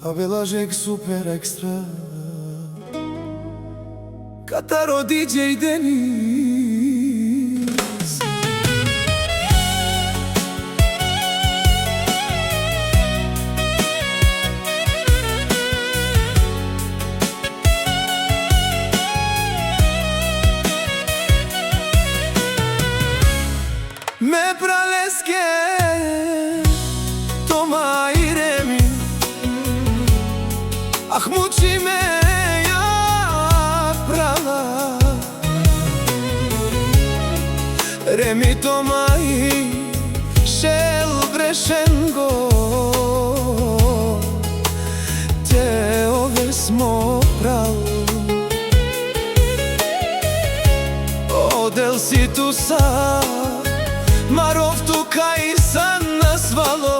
Avelajek super ekstra Kataro DJ Deniz Me praleske Toma i Remi Ah muči me ja prala Remi Toma i Šel Brešengo Te ove smo pral Odel si tu sa Marov tukaj san nasvalo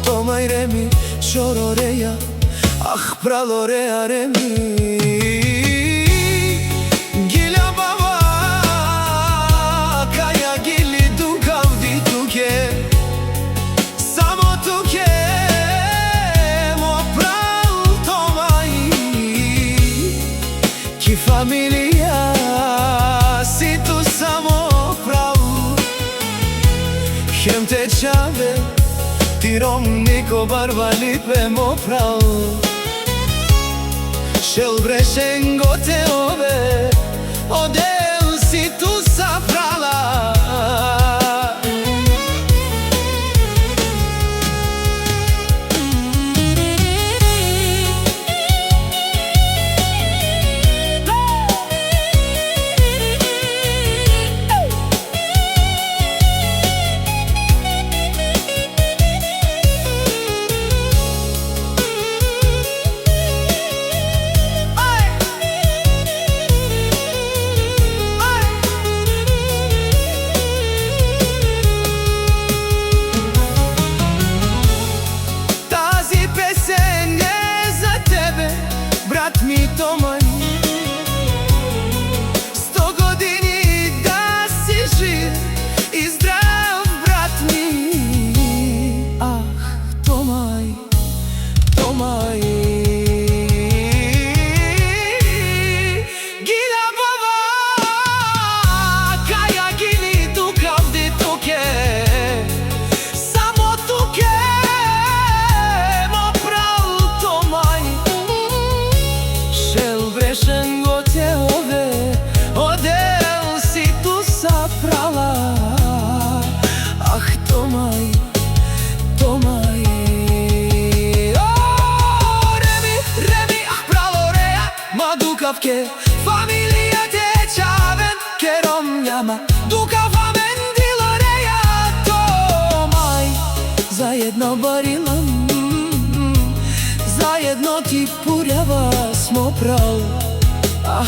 Toma i Remi Šororeja Ah praloreja Remi Gilja baba Kaja gili dugavdi tuke Samo tuke Mo pral Toma i Ki familija Si tu samo pral Hem te čave Tirom niko barba lipe mo pral Šel Brešengo te ove Odel si tu sa prala Brat mi Toma i 100 godini da si živ I zdrav brat mi Ah Toma i Gilja baba Kaja gili dugavdi tuke Samo tuke Mo pral Toma i Šel Brešengo te ove Odel si tu sa prala Ah Toma i Remi ah praloreja Ma dukavke Familija te čaven Kerom njama Dukava mendiloreja Toma i Zajedno barilam Zajedno ti purjava smo pral Ah